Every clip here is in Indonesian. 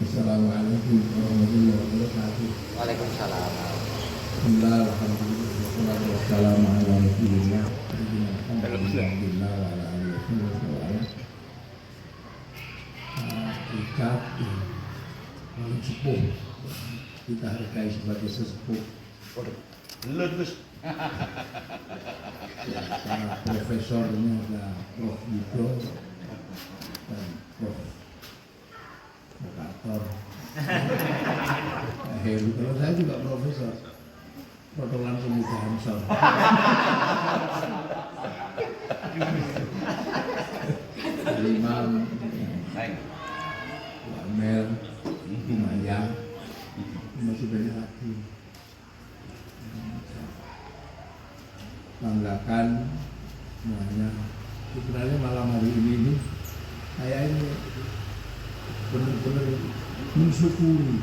Assalamualaikum warahmatullahi wabarakatuh. Waalaikumsalam. Alhamdulillah, wassalatu wassalamu ala rasulillah. Alhamdulillah wa ala alihi wa sallam. Kita paling sepuh, kita hargai sebagai sesepuh. Lulus. Para profesor ini ada Prof. Yudo dan Prof. Prokator. Heru, kalau saya juga profesor. Protolan Pemuda Hamsel. Imam, Amel, Maya, masih banyak lagi. Banggakan semuanya. Sebenarnya malam hari ini saya ini benar-benar mensyukuri.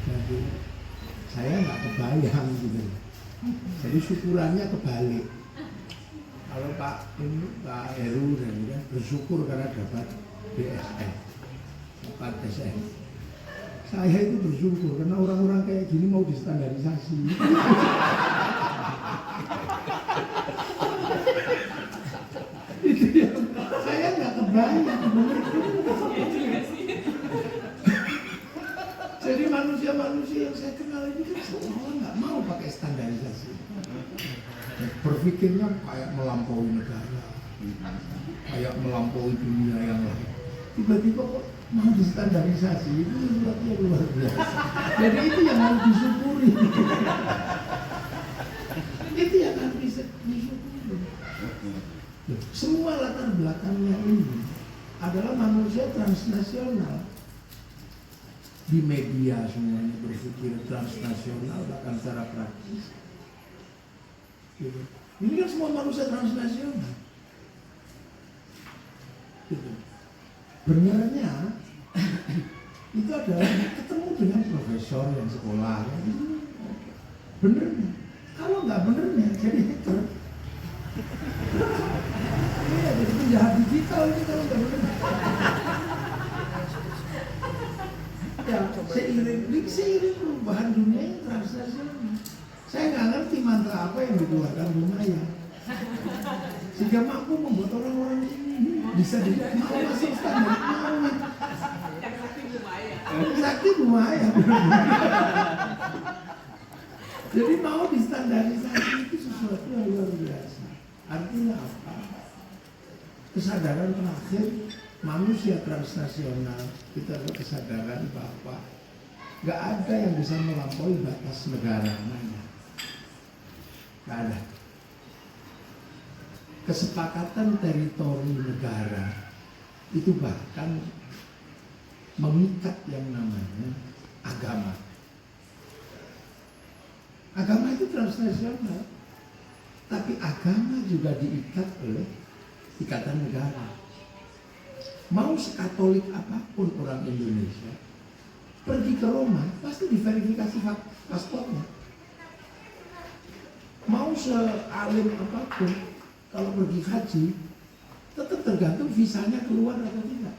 Jadi saya nggak kebayang gitu. Jadi syukurannya kebalik. Kalau Pak Heru dan ya, bersyukur karena dapat BSN, dapat SN. Saya itu bersyukur karena orang-orang kayak gini mau distandarisasi. Itu ya, saya nggak kebayang. Jadi manusia-manusia yang saya kenal ini kan semua nggak mau pakai standarisasi. Berpikirnya kayak melampaui negara, kayak melampaui dunia yang lain. Tiba-tiba kok mau distandarisasi, itu sesuatu yang luar biasa. Jadi itu yang harus disyukuri. Itu yang harus disyukuri. Semua latar belakangnya ini adalah manusia transnasional. Di media semuanya berpikir transnasional, bahkan secara praktis. Gitu. Ini kan semua manusia transnasional. Gitu. Benarnya itu adalah ketemu dengan profesor yang sekolah. Benernya. Kalau nggak benernya jadi hacker. Iya, jadi penjahat digital ini kalau nggak bener. Ya, seiring perubahan dunia yang transnasional. Saya nggak ngerti mantra apa yang dikeluarkan Lumaya, sehingga mampu membuat orang-orang ini bisa mau masuk standar mau. Sakti Lumaya. Jadi mau distandarisasi itu sesuatu yang luar biasa. Artinya apa? Kesadaran terakhir manusia transnasional, kita ada kesadaran bahwa nggak ada yang bisa melampaui batas negara mana. Nggak ada. Kesepakatan teritori negara itu bahkan mengikat yang namanya agama. Agama itu transnasional, tapi agama juga diikat oleh ikatan negara. Mau sekatolik apapun orang Indonesia, pergi ke Roma pasti diverifikasi paspornya. Mau sealim apapun, kalau pergi haji tetap tergantung visanya keluar atau tidak.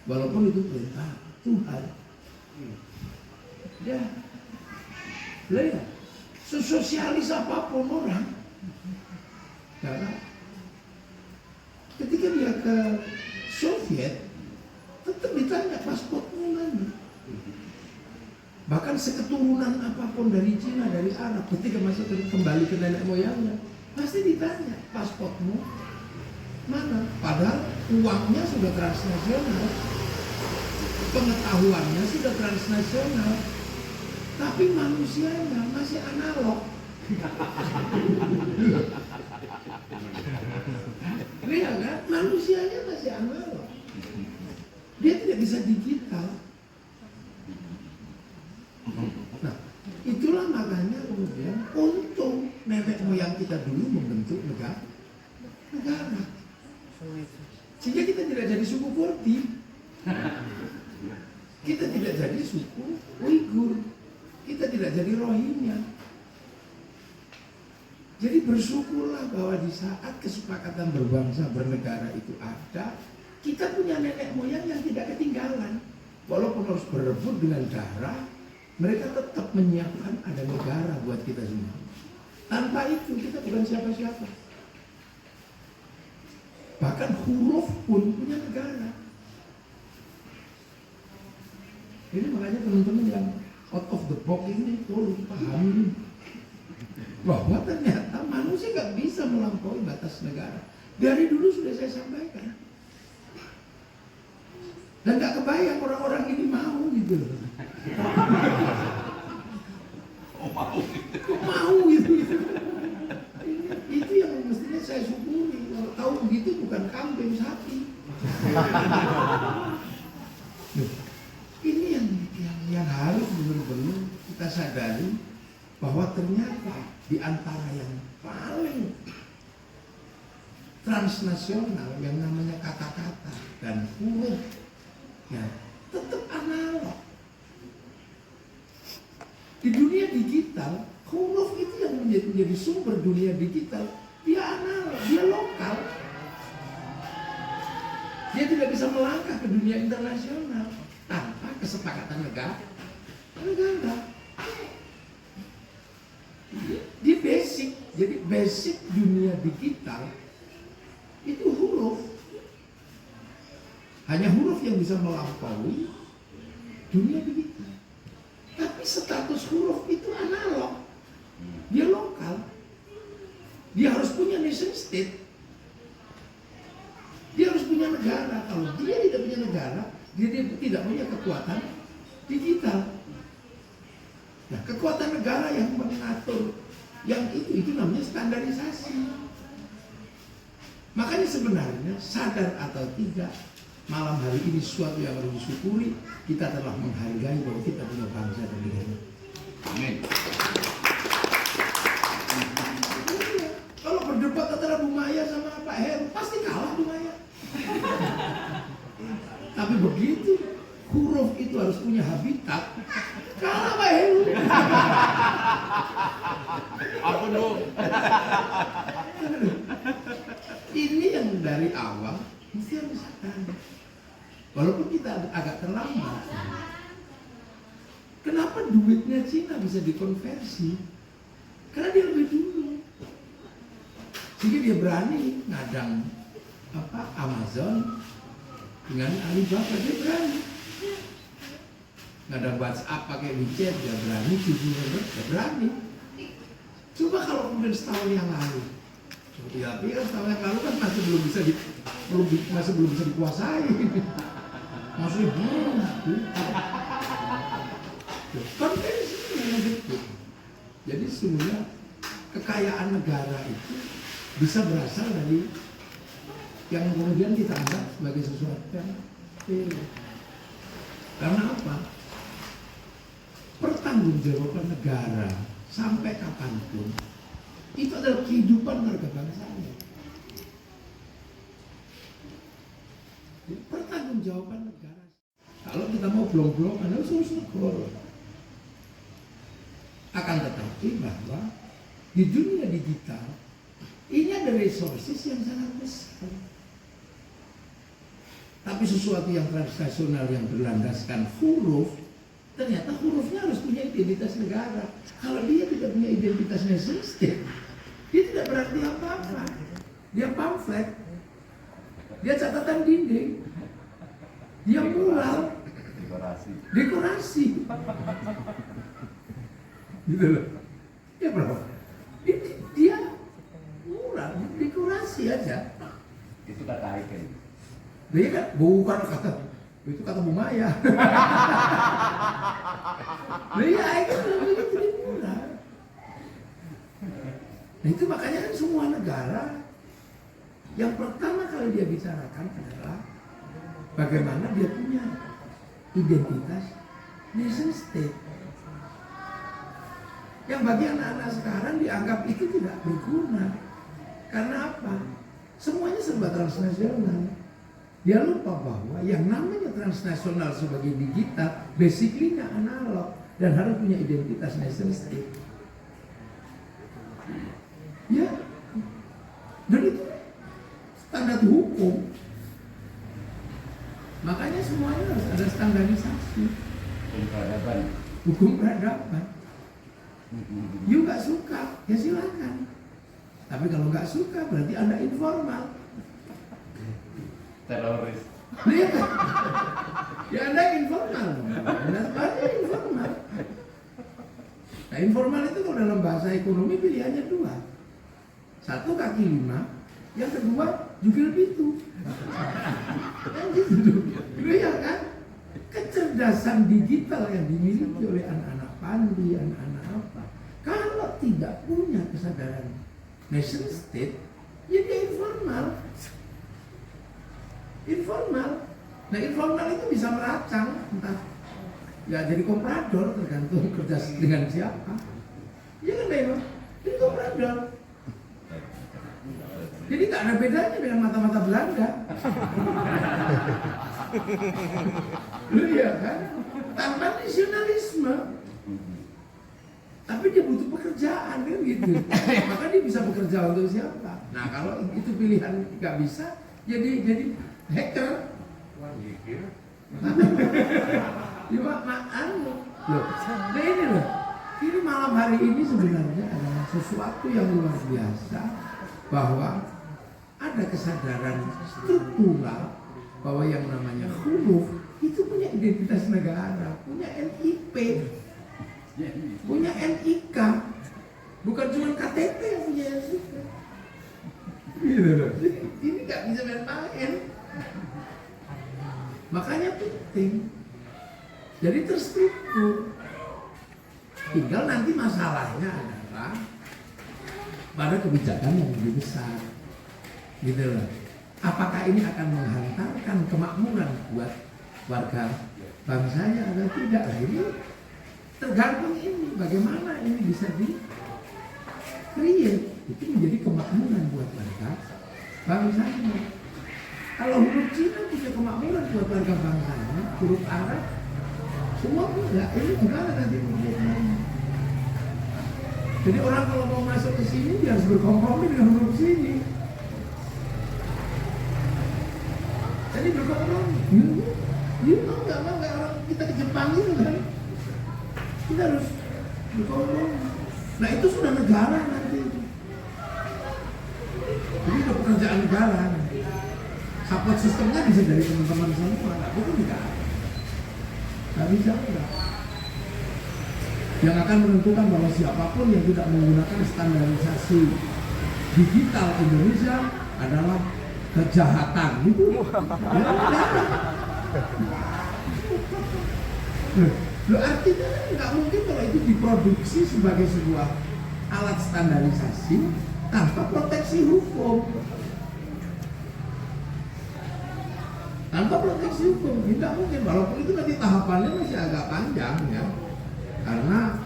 Walaupun itu perintah Tuhan. Ya, lihat, sesosialis apapun orang, karena ketika dia ke Soviet, tetap ditanya pasportmu mana. Bahkan seketurunan apapun dari Cina, dari Arab, ketika masuk kembali ke nenek moyangnya, pasti ditanya pasportmu mana. Padahal uangnya sudah transnasional, pengetahuannya sudah transnasional, tapi manusianya masih analog. Lihat kan, manusianya masih analog. Dia tidak bisa digital. Nah, itulah makanya kemudian untung nenek moyang kita dulu membentuk negara. Sehingga kita tidak jadi suku Kurdi. Kita tidak jadi suku Uighur. Kita tidak jadi Rohingya. Jadi bersyukurlah bahwa di saat kesepakatan berbangsa bernegara itu ada, kita punya nenek moyang yang tidak ketinggalan. Walaupun harus berebut dengan cara, mereka tetap menyiapkan ada negara buat kita semua. Tanpa itu kita bukan siapa-siapa. Bahkan huruf pun punya negara. Ini makanya teman-teman yang out of the box ini tolong pahami bahwa ternyata manusia nggak bisa melampaui batas negara. Dari dulu sudah saya sampaikan. Dan nggak kebayang orang-orang ini mau gitu. Mau gitu. Itu yang mestinya saya syukuri. Kalau tahu begitu bukan kambing, sapi. Ini yang harus benar-benar kita sadari bahwa ternyata di antara yang paling transnasional yang namanya kata-kata dan huruf, ya tetap analog. Di dunia digital, huruf itu yang menjadi sumber dunia digital. Dia analog, dia lokal. Dia tidak bisa melangkah ke dunia internasional tanpa kesepakatan negara. Dia basic, jadi basic dunia digital itu huruf. Hanya huruf yang bisa melampaui dunia digital. Tapi status huruf itu analog. Dia lokal. Dia harus punya nation state. Dia harus punya negara. Kalau dia tidak punya negara, dia tidak punya kekuatan digital. Nah, kekuatan negara yang mengatur yang itu namanya standarisasi. Makanya sebenarnya sadar atau tidak, malam hari ini suatu yang harus disyukuri, kita telah menghargai bahwa kita punya bangsa dan negara. Amin. Kalau berdebat antara Bu Maya sama Pak Heru, pasti kalah Bu Maya. Tapi begitu huruf itu harus punya habitat, kalah Pak Heru. Aku dong. Ini yang dari awal mesti harus sadar. Walaupun kita agak terlambat. Kenapa duitnya Cina bisa dikonversi? Karena dia lebih dulu. Sehingga dia berani ngadang Amazon dengan Alibaba, dia berani. Ngadang WhatsApp pakai WeChat, dia berani. Dia berani. Coba kalau kemudian setahun yang lalu, tapi kan setahun yang lalu kan masih belum bisa dikuasai. Maksudnya belum. Konversi yang gitu. Jadi sebenarnya kekayaan negara itu bisa berasal dari yang kemudian kita anggap sebagai sesuatu yang karena apa? Pertanggungjawaban negara sampai kapanpun itu adalah kehidupan warga bangsanya. Pertanggungjawaban negara. Kalau kita mau blok-blok, harus negara. Akan tetapi bahwa di dunia digital ini ada resources yang sangat besar. Tapi sesuatu yang transnasional yang berlandaskan huruf, ternyata hurufnya harus punya identitas negara. Kalau dia tidak punya identitas nation state, dia tidak berarti apa-apa. Dia pamflet, dia catatan dinding, dia mural, dekorasi. Gitu loh. Ya bro, dia mural, dekorasi aja. Itu kata Aiken. Dia kan bukan kata itu kata Bu Maya. Dia Aiken itu mural. Nah itu makanya kan semua negara yang pertama kali dia bicarakan adalah bagaimana dia punya identitas nation state. Yang bagi anak-anak sekarang dianggap itu tidak berguna. Karena apa? Semuanya serba transnasional. Dia lupa bahwa yang namanya transnasional sebagai digital basically analog dan harus punya identitas nation state. Ya, dan itu standar hukum. Makanya semuanya harus ada standarisasi. Peradaban. Hukum peradaban. You nggak suka, ya silakan. Tapi kalau nggak suka berarti Anda informal. Teroris. Lihat, ya Anda informal. Anda sebenarnya informal. Nah, informal itu kalau dalam bahasa ekonomi pilihannya dua. Satu kaki lima, yang kedua jugil pitu. Kan gitu. Ya kan? Kecerdasan digital yang dimiliki oleh anak-anak pandi, anak-anak apa. Kalau tidak punya kesadaran nation state, ya dia informal. Informal. Nah, informal itu bisa meracang, entah ya jadi komprador tergantung kerja dengan siapa. Ya kan memang itu komprador. Jadi tak ada bedanya dengan mata-mata Belanda. Iya kan? Tanpa nasionalisme. Tapi dia butuh pekerjaan kan gitu. Maka dia bisa bekerja untuk siapa? Nah, kalau itu pilihan nggak bisa, jadi hacker. Ya makan loh. Nah ini loh. Ini malam hari ini sebenarnya adalah sesuatu yang luar biasa, bahwa ada kesadaran struktural bahwa yang namanya huruf itu punya identitas negara, punya NIP, punya NIK, bukan cuma KTP yang punya NIK. Gitu loh. Ini nggak bisa main-main. Makanya penting. Jadi terstruktur. Tinggal nanti masalahnya adalah pada kebijakan yang lebih besar. Gitu loh. Apakah ini akan menghantarkan kemakmuran buat warga bangsanya atau tidak? Nah, ini tergantung ini bagaimana ini bisa di-create. Itu menjadi kemakmuran buat warga bangsanya. Kalau huruf Cina punya kemakmuran buat warga bangsanya, huruf Arab semua punya. Ini gimana nanti hurufnya? Jadi orang kalau mau masuk ke sini dia harus berkompromi dengan huruf sini. Jadi berkompromi. Nggak orang kita ke Jepang itu kan, kita harus berkompromi. Nah itu sudah negara nanti. Jadi udah pekerjaan negara. Support sistemnya bisa dari teman-teman semua, tapi itu tidak ada. Nggak bisa enggak. Yang akan menentukan bahwa siapapun yang tidak menggunakan standarisasi digital Indonesia adalah kejahatan. Itu Loh, artinya kan nggak mungkin kalau itu diproduksi sebagai sebuah alat standarisasi tanpa proteksi hukum. Tanpa proteksi hukum, tidak mungkin. Walaupun itu nanti tahapannya masih agak panjang ya, karena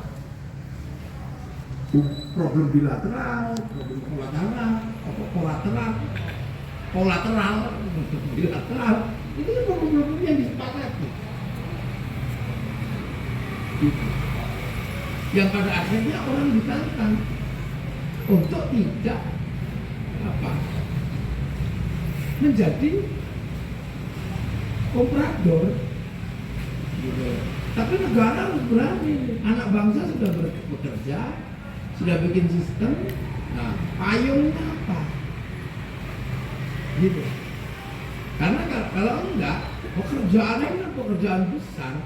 problem bilateral, problem kolateral, bilateral, itu kan problem yang disepakati. Yang pada akhirnya orang ditantang untuk tidak menjadi komprador, gitu. Tapi negara harus berani. Anak bangsa sudah bekerja, sudah bikin sistem. Nah, payungnya apa? Gitu. Karena kalau enggak, pekerjaannya kan pekerjaan besar,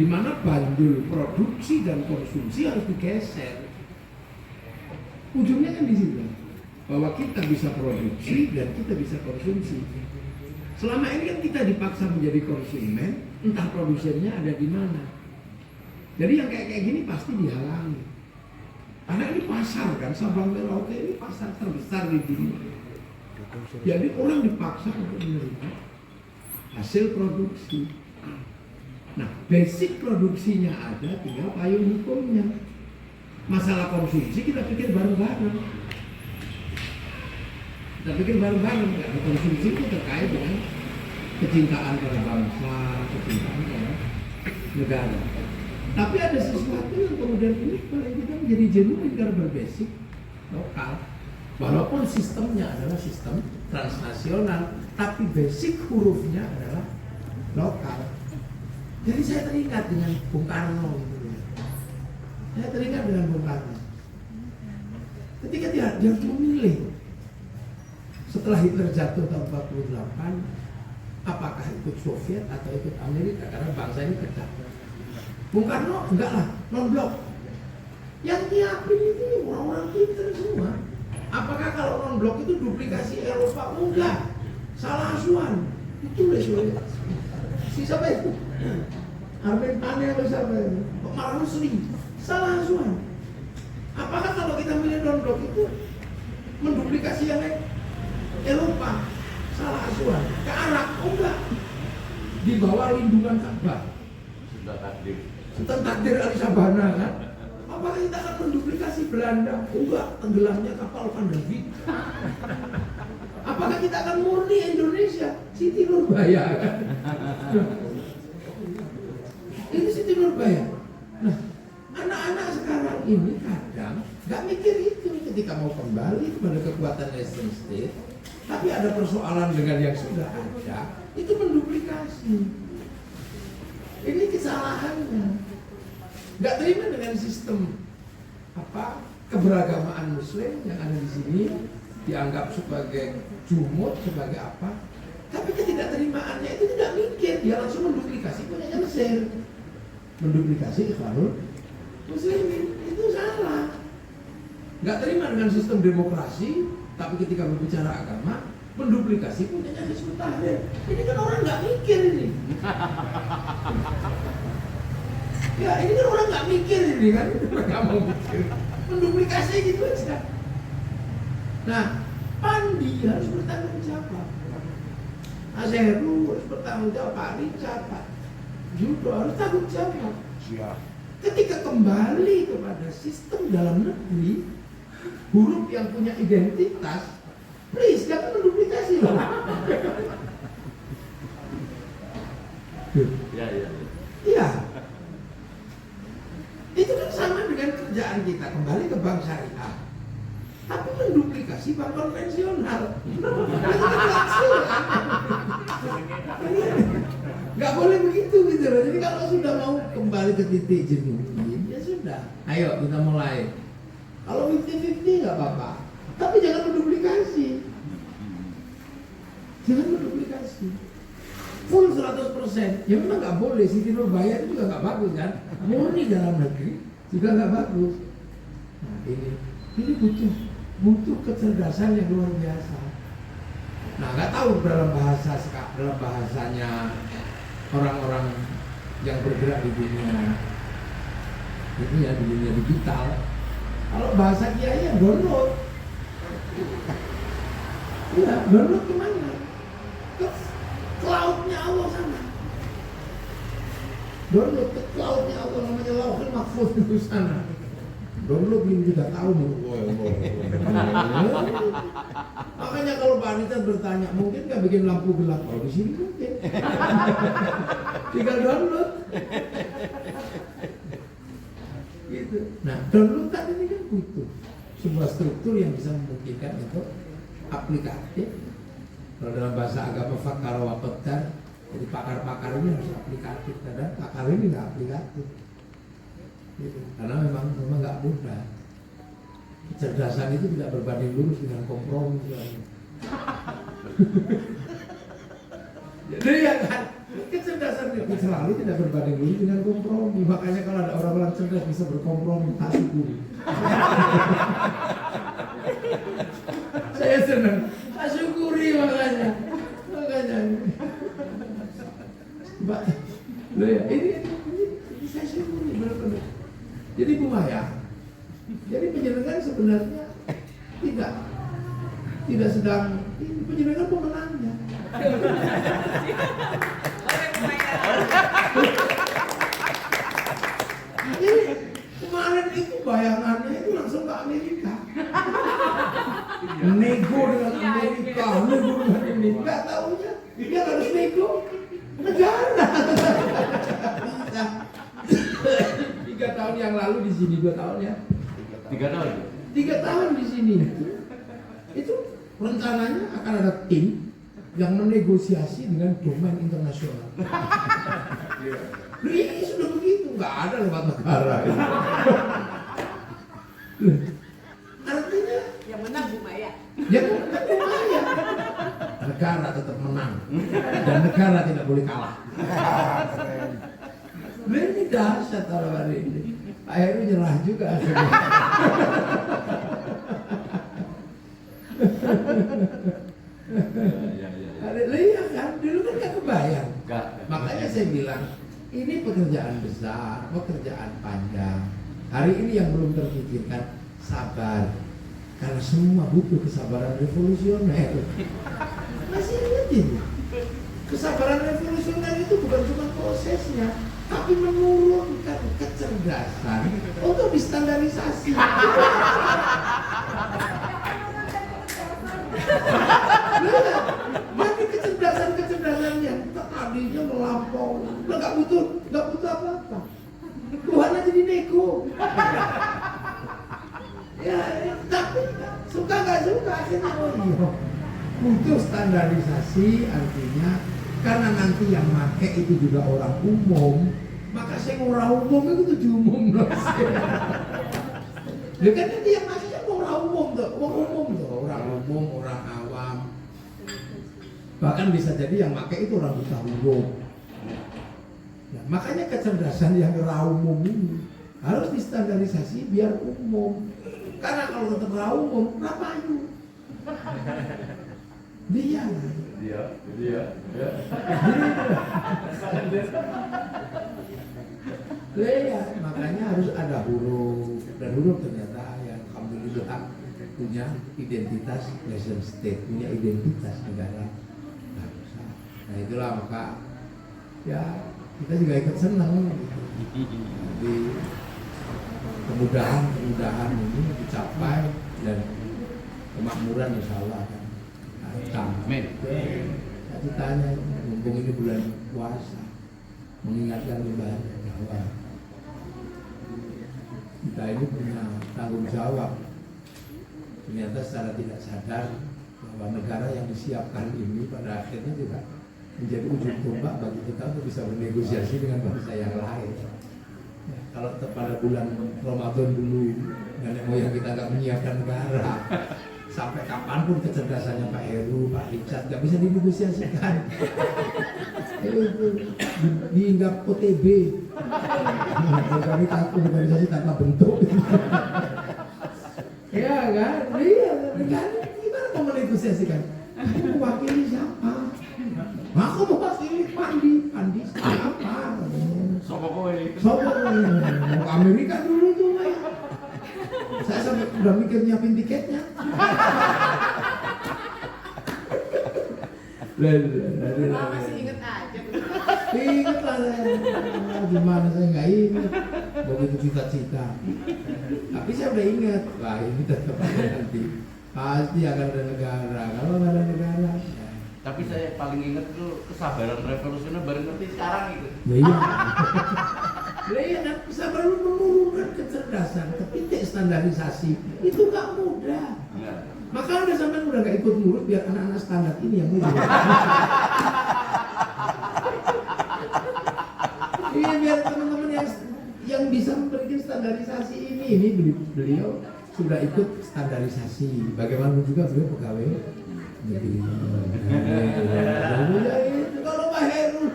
di mana bandul produksi dan konsumsi harus digeser. Ujungnya kan di situ, bahwa kita bisa produksi dan kita bisa konsumsi. Selama ini kan kita dipaksa menjadi konsumen, entah produsennya ada di mana. Jadi yang kayak gini pasti dihalangi. Karena ini pasar kan, Sabang Merauke ini pasar terbesar di dunia. Jadi orang dipaksa untuk menerima hasil produksi. Nah, basic produksinya ada, tinggal payung hukumnya. Masalah konsumsi kita pikir bareng-bareng. Kita pikir bareng-bareng, karena konsumsi itu terkait dengan kecintaan pada bangsa, kecintaan pada negara. Tapi ada sesuatu yang kemudian ini kalau kita menjadi genuine karena berbasic lokal. Walaupun sistemnya adalah sistem transnasional, tapi basic hurufnya adalah lokal. Jadi saya teringat dengan Bung Karno gitu. Saya teringat dengan Bung Karno. Ketika dia harus memilih setelah Hitler jatuh tahun 48, apakah ikut Soviet atau ikut Amerika, karena bangsa ini pecah. Bung Karno enggak lah, non-blok. Yang nyiapin itu orang-orang pintar semua. Apakah kalau non-blok itu duplikasi Eropa? Enggak, salah asuhan. Itu Soviet. Si siapa itu? Armin Pane atau siapa itu? Pak Rusli. Salah asuhan. Apakah kalau kita milih non-blok itu menduplikasi yang lain? Eropa? Salah asuhan. Ke Arab? Oh enggak. Di bawah lindungan Ka'bah. Sudah takdir. Tentang takdir Ali Sabana kan? Apakah kita akan menduplikasi Belanda? Enggak, tenggelamnya kapal Van der Wijk. Apakah kita akan murni Indonesia? Siti Nurbaya kan? Ini Siti Nurbaya. Nah, anak-anak sekarang ini kadang nggak mikir itu ketika mau kembali kepada kekuatan nation state, tapi ada persoalan dengan yang sudah ada, itu menduplikasi. Ini kesalahannya. Nggak terima dengan sistem keberagamaan Muslim yang ada di sini, dianggap sebagai jumut, sebagai apa. Tapi ketidakterimaannya itu tidak mikir, dia langsung menduplikasi punyanya Mesir, menduplikasi Ikhwanul Muslimin. Itu salah. Nggak terima dengan sistem demokrasi, tapi ketika berbicara agama menduplikasi punyanya Hizbut Tahrir. Ini kan orang nggak mikir ini. Ya ini kan orang nggak mikir ini kan, nggak mau mikir, menduplikasi gitu aja. Nah, Pandi harus bertanggung jawab, Azheru harus bertanggung jawab, Pak Richard, Pak Judo harus tanggung jawab. Ketika kembali kepada sistem dalam negeri, huruf yang punya identitas, please jangan menduplikasi loh. Iya. Itu kan sama dengan kerjaan kita, kembali ke bank syariah, tapi menduplikasi bank konvensional. Nggak boleh begitu gitu loh. Jadi kalau sudah mau kembali ke titik jenuh, ya sudah. Ayo kita mulai. Kalau 50-50 nggak apa-apa, tapi jangan menduplikasi. Jangan menduplikasi. Full 100%. Ya memang nggak boleh. Siti Nurbaya itu juga nggak bagus kan. Murni dalam negeri juga nggak bagus. Nah ini butuh kecerdasan yang luar biasa. Nah nggak tahu dalam bahasanya orang-orang yang bergerak di dunia ini ya, di dunia digital. Kalau bahasa kiai ya download. Iya, download kemana? Ke cloud-nya Allah sana. Download ke cloud-nya Allah, namanya Lauhul Mahfuz itu sana. Download ini 3 tahun. Makanya kalau Pak Anita bertanya, mungkin nggak bikin lampu gelap? Oh di sini mungkin. Tinggal download. Gitu. Nah, download tadi ini kan butuh sebuah struktur yang bisa memungkinkan untuk aplikatif. Kalau dalam bahasa agama fakar wa qadar, jadi pakar-pakar ini harus aplikatif, kadang pakar ini nggak aplikatif. Gitu. Karena memang nggak mudah. Kecerdasan itu tidak berbanding lurus dengan kompromi. Jadi ya kan, kecerdasan itu selalu tidak berbanding lurus dengan kompromi. Makanya kalau ada orang-orang cerdas bisa berkompromi, tak syukuri. Saya senang, tak syukuri makanya. Mbak, loh ya, ini saya syukuri benar-benar. Jadi Bumayang, jadi penjenengan sebenarnya tidak sedang, penjenengan pemenangnya. Jadi kemarin itu bayangannya itu langsung ke Amerika, nego dengan Amerika, nego dengan ini, nggak tahunya dia harus nego negara. Bisa. 3 tahun yang lalu di sini, 2 tahun ya. 3 tahun. 3 tahun di sini. rencananya akan ada tim yang menegosiasi dengan domain internasional. Loh, ini sudah begitu, nggak ada lewat negara. Loh, artinya Yang menang Bu Maya. ya bukan lumayan. Negara tetap menang dan negara tidak boleh kalah. Loh, ini dahsyat kalau hari ini. Pak Heru nyerah juga akhirnya. Iya kan, dulu kan gak kebayang. Makanya saya bilang, ini pekerjaan besar, pekerjaan panjang. Hari ini yang belum terpikirkan, sabar. Karena semua butuh kesabaran revolusioner. Masih ingat ini? Kesabaran revolusioner itu bukan cuma prosesnya, tapi menurunkan kecerdasan untuk distandarisasi. Jadi kecerdasan yang tadinya melampaui, nggak butuh apa-apa. Tuhan aja dinego. Ya, tapi suka nggak suka akhirnya iya. Butuh standarisasi, artinya karena nanti yang make itu juga orang umum, maka saya orang umum itu diumum loh. Ya kan nanti yang makanya orang umum tuh, orang umum, orang awam. Bahkan bisa jadi yang make itu orang buta huruf. Nah, makanya kecerdasan yang umum ini harus distandarisasi biar umum. Karena kalau tetap umum, rapayu. Dia. Ya, makanya harus ada huruf, dan huruf ternyata yang alhamdulillah punya identitas nation state, punya identitas negara bangsa. Nah itulah maka ya kita juga ikut senang gitu. Jadi kemudahan ini dicapai dan kemakmuran insya Allah kan. Amin. Saya tanya, mumpung ini bulan puasa, mengingatkan kembali bahwa kita ini punya tanggung jawab. Ternyata secara tidak sadar bahwa negara yang disiapkan ini pada akhirnya juga menjadi ujung tombak bagi kita untuk bisa bernegosiasi dengan bangsa yang lain. Ya, kalau pada bulan Ramadan dulu nenek moyang kita nggak menyiapkan negara, sampai kapanpun kecerdasannya Pak Heru, Pak Richard nggak bisa dinegosiasikan. Itu diinggap OTB. Kami takut organisasi tanpa bentuk. Ya kan? Iya, negara gimana mau menegosiasikan? Aku mewakili siapa? Aku mewakili Pandi siapa? Sopo kowe. Mau Amerika dulu tuh. Saya sampai udah mikir nyiapin tiketnya. Masih inget aja. Ingat lah saya. Gimana saya nggak ingat. Begitu cita-cita. Tapi saya udah ingat. Wah ini tetap ada nanti. Pasti akan ada negara. Kalau nggak ada negara. Ya. Tapi saya paling ingat itu kesabaran revolusioner baru ngerti sekarang itu. Ya iya. Iya, dan kesabaran menurunkan kecerdasan ke titik standarisasi itu nggak mudah. Ya. Maka udah sampai udah nggak ikut ngurus biar anak-anak standar ini yang ngurus. Iya biar teman-teman yang bisa memberikan standarisasi ini beliau sudah ikut standarisasi. Bagaimanapun juga beliau pegawai. Jadi kalau Pak Heru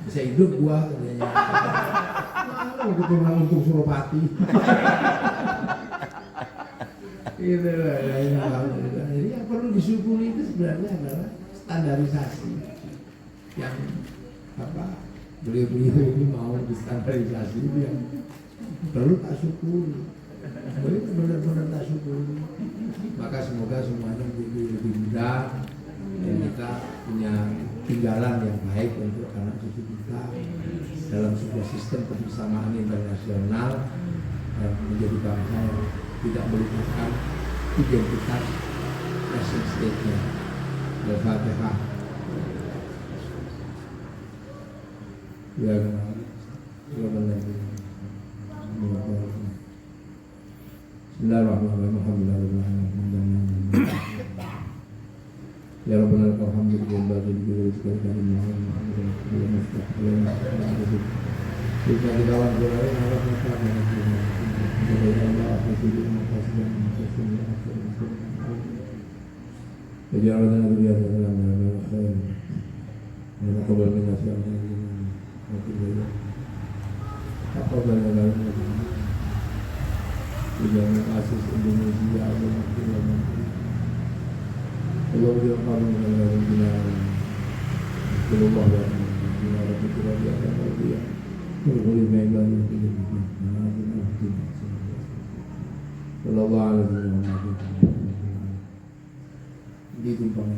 bisa hidup gua katanya. Malu keturunan untuk Suropati. Gitu lah. Jadi yang perlu disyukuri itu sebenarnya adalah standarisasi yang beliau ini mau distandarisasi itu yang perlu tak syukuri. Beliau benar-benar tak syukuri. Maka semoga semuanya menjadi lebih mudah dan kita punya tinggalan yang baik untuk anak cucu kita dalam sebuah sistem kebersamaan internasional dan menjadi bangsa yang tidak melupakan identitas nation state-nya. Al-Fatihah. Ya, Bismillahirrahmanirrahim. rabbana lakal hamdu lillahi wa kita lawan berlain Allah Kejaran dari dia dalam khair. Mana kabar minat yang ini? Apa benda lain? Tujuan asis Indonesia ada macam. Kalau dia kamu dalam dunia, kalau bahawa dunia itu tidak ada kalau dia boleh megang itu kalau bahawa itu di tumpang